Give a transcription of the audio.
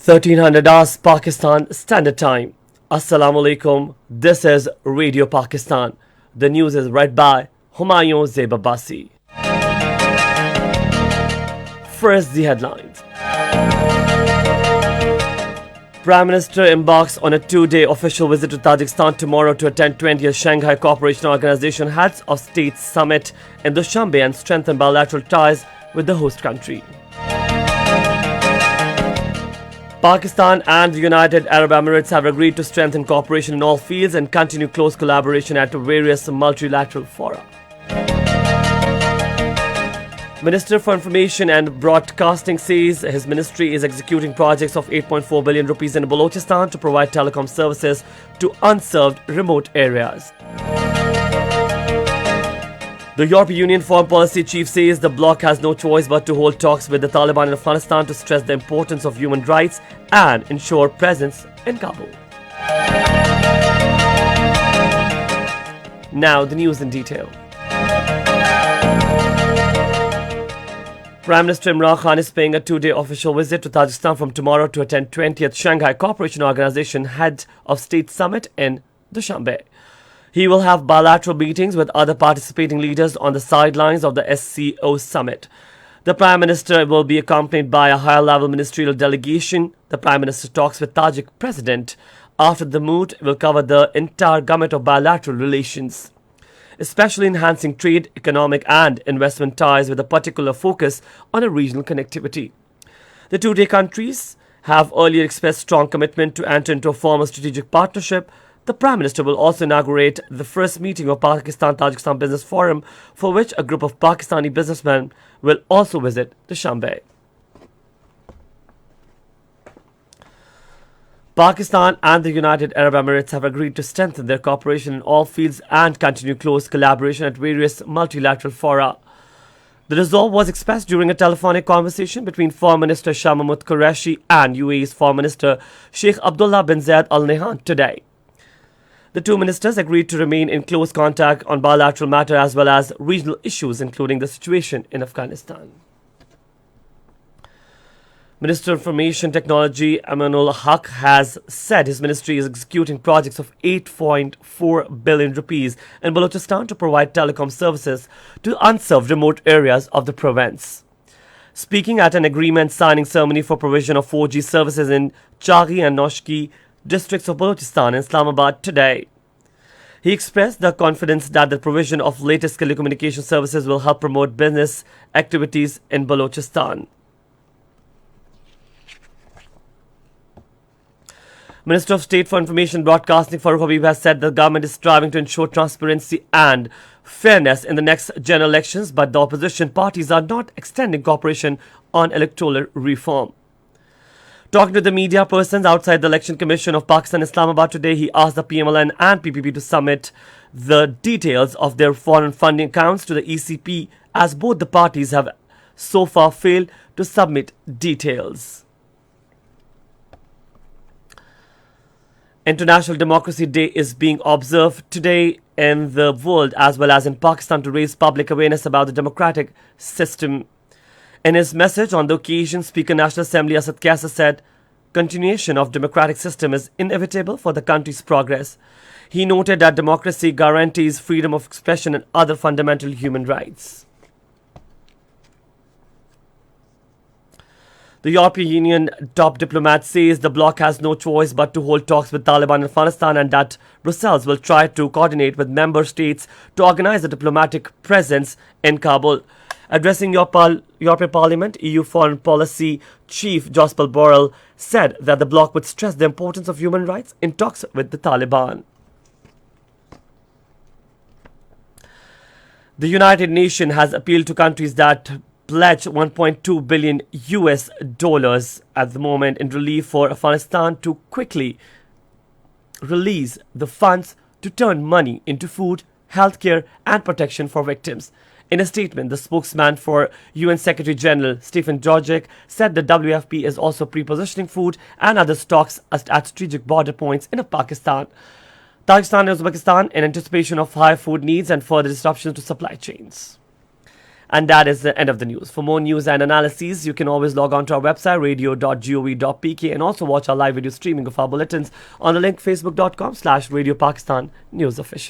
1300 hours Pakistan Standard Time. Assalamu alaikum. This is Radio Pakistan. The news is read by Humayun Zebabasi. First, the headlines. Prime Minister embarks on a two-day official visit to Tajikistan tomorrow to attend 20th Shanghai Cooperation Organization Heads of State Summit in Dushanbe and strengthen bilateral ties with the host country. Pakistan and the United Arab Emirates have agreed to strengthen cooperation in all fields and continue close collaboration at various multilateral fora. Minister for Information and Broadcasting says his ministry is executing projects of 8.4 billion rupees in Balochistan to provide telecom services to unserved remote areas. The European Union Foreign Policy Chief says the bloc has no choice but to hold talks with the Taliban in Afghanistan to stress the importance of human rights and ensure presence in Kabul. Now the news in detail. Prime Minister Imran Khan is paying a two-day official visit to Tajikistan from tomorrow to attend 20th Shanghai Cooperation Organization Head of State Summit in Dushanbe. He will have bilateral meetings with other participating leaders on the sidelines of the SCO summit. The Prime Minister will be accompanied by a higher-level ministerial delegation. The Prime Minister talks with Tajik President. After the mood will cover the entire gamut of bilateral relations, especially enhancing trade, economic and investment ties with a particular focus on a regional connectivity. The two-day countries have earlier expressed strong commitment to enter into a formal strategic partnership. The Prime Minister will also inaugurate the first meeting of Pakistan-Tajikistan Business Forum, for which a group of Pakistani businessmen will also visit Dushanbe. Pakistan and the United Arab Emirates have agreed to strengthen their cooperation in all fields and continue close collaboration at various multilateral fora. The resolve was expressed during a telephonic conversation between Foreign Minister Shah Mahmood Qureshi and UAE's Foreign Minister Sheikh Abdullah bin Zayed Al Nahyan today. The two ministers agreed to remain in close contact on bilateral matters as well as regional issues, including the situation in Afghanistan. Minister of Information Technology Amanul Haq has said his ministry is executing projects of 8.4 billion rupees in Balochistan to provide telecom services to unserved remote areas of the province. Speaking at an agreement signing ceremony for provision of 4G services in Chaghi and Noshki districts of Balochistan and Islamabad today, he expressed the confidence that the provision of latest telecommunication services will help promote business activities in Balochistan. Minister of State for Information Broadcasting Farooq Habib has said the government is striving to ensure transparency and fairness in the next general elections, but the opposition parties are not extending cooperation on electoral reform. Talking to the media persons outside the Election Commission of Pakistan Islamabad today, he asked the PMLN and PPP to submit the details of their foreign funding accounts to the ECP, as both the parties have so far failed to submit details. International Democracy Day is being observed today in the world as well as in Pakistan to raise public awareness about the democratic system. In his message on the occasion, Speaker National Assembly Asad Kaisa said, "Continuation of democratic system is inevitable for the country's progress." He noted that democracy guarantees freedom of expression and other fundamental human rights. The European Union top diplomat says the bloc has no choice but to hold talks with Taliban in Afghanistan and that Brussels will try to coordinate with member states to organize a diplomatic presence in Kabul. Addressing European Parliament, EU Foreign Policy Chief Joseph Borrell said that the bloc would stress the importance of human rights in talks with the Taliban. The United Nations has appealed to countries that pledge $1.2 billion at the moment in relief for Afghanistan to quickly release the funds to turn money into food, healthcare and protection for victims. In a statement, the spokesman for UN Secretary General Stephen Dujarric said the WFP is also pre-positioning food and other stocks at strategic border points in Pakistan, Tajikistan and Uzbekistan in anticipation of high food needs and further disruptions to supply chains. And that is the end of the news. For more news and analyses, you can always log on to our website, radio.gov.pk, and also watch our live video streaming of our bulletins on the link facebook.com/Radio Pakistan News Official.